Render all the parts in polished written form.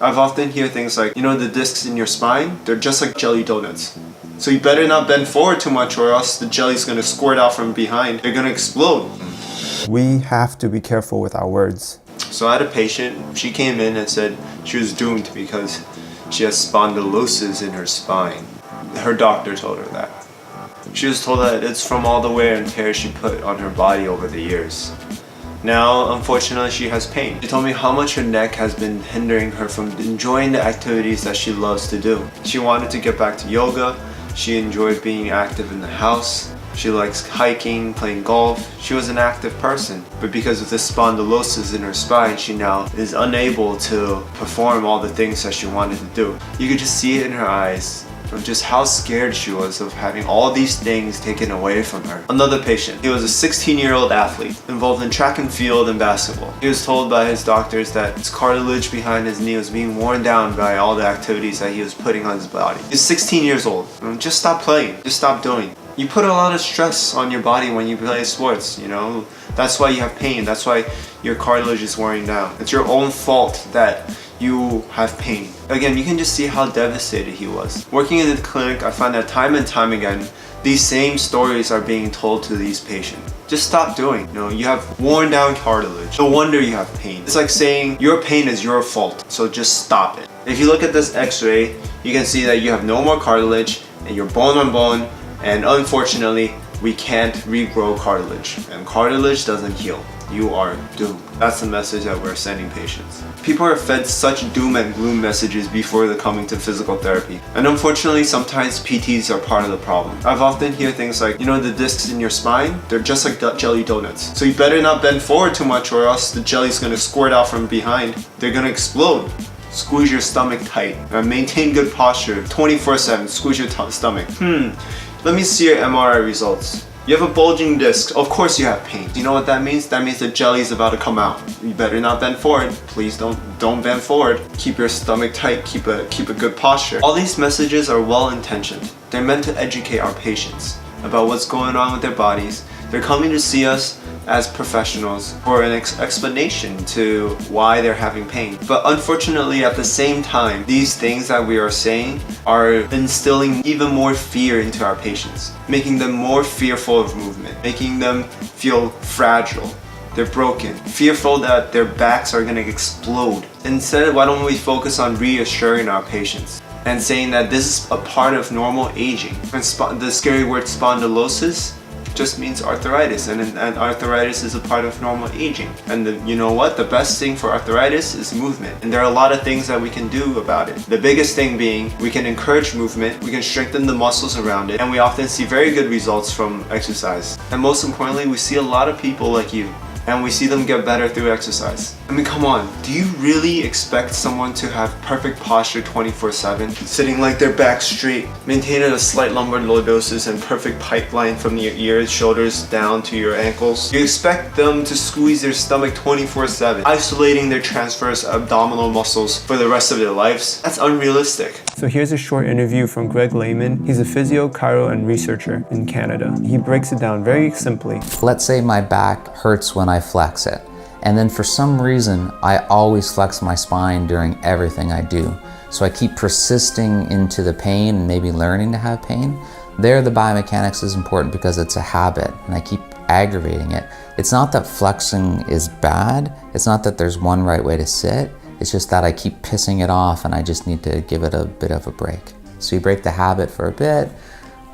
I've often hear things like, the discs in your spine, they're just like jelly donuts. So you better not bend forward too much or else the jelly's gonna squirt out from behind. They're gonna explode. We have to be careful with our words. So I had a patient, she came in and said she was doomed because she has spondylosis in her spine. Her doctor told her that. She was told that it's from all the wear and tear she put on her body over the years. Now, unfortunately, she has pain. She told me how much her neck has been hindering her from enjoying the activities that she loves to do. She wanted to get back to yoga. She enjoyed being active in the house. She likes hiking, playing golf. She was an active person. But because of this spondylosis in her spine, she now is unable to perform all the things that she wanted to do. You could just see it in her eyes of just how scared she was of having all these things taken away from her. Another patient, he was a 16-year-old athlete involved in track and field and basketball. He was told by his doctors that his cartilage behind his knee was being worn down by all the activities that he was putting on his body. He's 16 years old. Just stop playing. Just stop doing. You put a lot of stress on your body when you play sports, That's why you have pain. That's why your cartilage is wearing down. It's your own fault that you have pain. Again, you can just see how devastated he was. Working in the clinic, I find that time and time again, these same stories are being told to these patients. Just stop doing. You have worn down cartilage. No wonder you have pain. It's like saying your pain is your fault, so just stop it. If you look at this x-ray, you can see that you have no more cartilage and you're bone on bone, and unfortunately, we can't regrow cartilage, and cartilage doesn't heal. You are doomed. That's the message that we're sending patients. People are fed such doom and gloom messages before they're coming to physical therapy. And unfortunately, sometimes PTs are part of the problem. I've often hear things like, the discs in your spine, they're just like jelly donuts. So you better not bend forward too much or else the jelly's gonna squirt out from behind. They're gonna explode. Squeeze your stomach tight. Maintain good posture 24/7. Squeeze your stomach. Let me see your MRI results. You have a bulging disc. Of course you have pain. You know what that means? That means the jelly is about to come out. You better not bend forward. Please don't bend forward. Keep your stomach tight. Keep a good posture. All these messages are well-intentioned. They're meant to educate our patients about what's going on with their bodies. They're coming to see us as professionals for an explanation to why they're having pain. But unfortunately, at the same time, these things that we are saying are instilling even more fear into our patients, making them more fearful of movement, making them feel fragile. They're broken, fearful that their backs are gonna explode. Instead, why don't we focus on reassuring our patients and saying that this is a part of normal aging? And the scary word spondylosis just means arthritis, and arthritis is a part of normal aging. And you know what? The best thing for arthritis is movement. And there are a lot of things that we can do about it. The biggest thing being, we can encourage movement, we can strengthen the muscles around it, and we often see very good results from exercise. And most importantly, we see a lot of people like you, and we see them get better through exercise. I mean, come on, do you really expect someone to have perfect posture 24/7, sitting like their back straight, maintaining a slight lumbar lordosis and perfect pipeline from your ears, shoulders down to your ankles? You expect them to squeeze their stomach 24/7, isolating their transverse abdominal muscles for the rest of their lives? That's unrealistic. So here's a short interview from Greg Lehman. He's a physio, chiro, and researcher in Canada. He breaks it down very simply. Let's say my back hurts when I flex it, and then for some reason I always flex my spine during everything I do. So I keep persisting into the pain and maybe learning to have pain. There the biomechanics is important because it's a habit and I keep aggravating it. It's not that flexing is bad, it's not that there's one right way to sit, it's just that I keep pissing it off and I just need to give it a bit of a break. So you break the habit for a bit,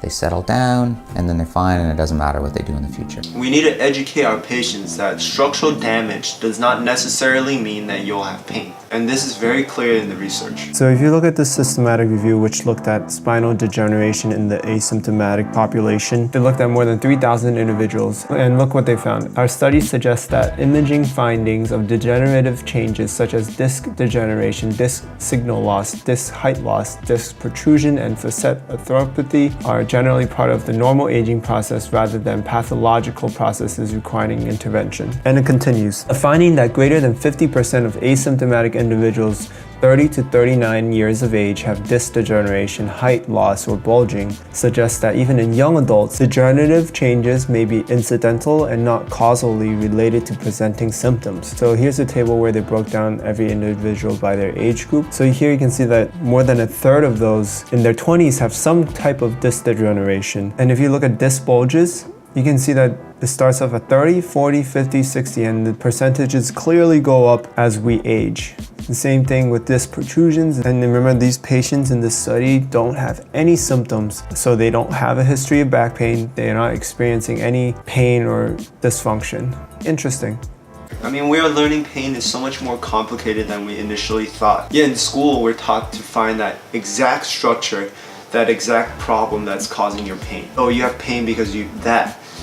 they settle down, and then they're fine, and it doesn't matter what they do in the future. We need to educate our patients that structural damage does not necessarily mean that you'll have pain. And this is very clear in the research. So if you look at the systematic review, which looked at spinal degeneration in the asymptomatic population, they looked at more than 3,000 individuals, and look what they found. Our study suggests that imaging findings of degenerative changes such as disc degeneration, disc signal loss, disc height loss, disc protrusion, and facet arthropathy are generally part of the normal aging process rather than pathological processes requiring intervention. And it continues. A finding that greater than 50% of asymptomatic individuals 30 to 39 years of age have disc degeneration, height loss, or bulging, suggests that even in young adults, degenerative changes may be incidental and not causally related to presenting symptoms. So here's a table where they broke down every individual by their age group. So here you can see that more than a third of those in their 20s have some type of disc degeneration. And if you look at disc bulges, you can see that it starts off at 30, 40, 50, 60, and the percentages clearly go up as we age. The same thing with disc protrusions. And remember, these patients in this study don't have any symptoms, so they don't have a history of back pain. They're not experiencing any pain or dysfunction. Interesting. I mean, we are learning pain is so much more complicated than we initially thought. Yeah, in school, we're taught to find that exact structure, that exact problem that's causing your pain. Oh, you have pain because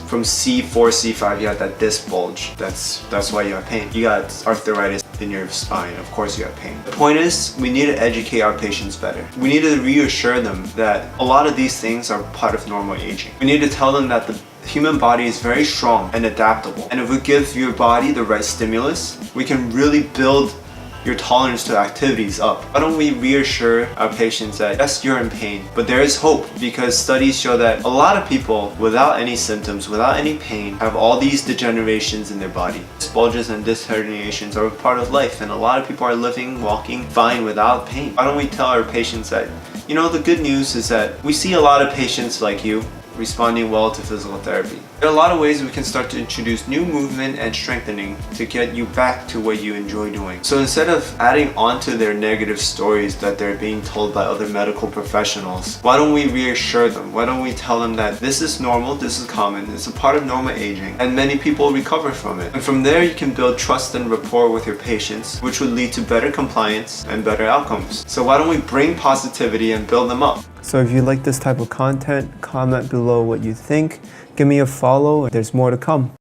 from C4, C5, you had that disc bulge. That's why you have pain. You got arthritis in your spine. Of course you have pain. The point is, we need to educate our patients better. We need to reassure them that a lot of these things are part of normal aging. We need to tell them that the human body is very strong and adaptable. And if we give your body the right stimulus, we can really build your tolerance to activities up. Why don't we reassure our patients that yes, you're in pain, but there is hope, because studies show that a lot of people without any symptoms, without any pain, have all these degenerations in their body. Disc bulges and disc herniations are a part of life, and a lot of people are living, walking fine without pain. Why don't we tell our patients that, the good news is that we see a lot of patients like you responding well to physical therapy. There are a lot of ways we can start to introduce new movement and strengthening to get you back to what you enjoy doing. So instead of adding on to their negative stories that they're being told by other medical professionals, why don't we reassure them? Why don't we tell them that this is normal, this is common, it's a part of normal aging, and many people recover from it. And from there, you can build trust and rapport with your patients, which would lead to better compliance and better outcomes. So why don't we bring positivity and build them up? So if you like this type of content, comment below what you think. Give me a follow. There's more to come.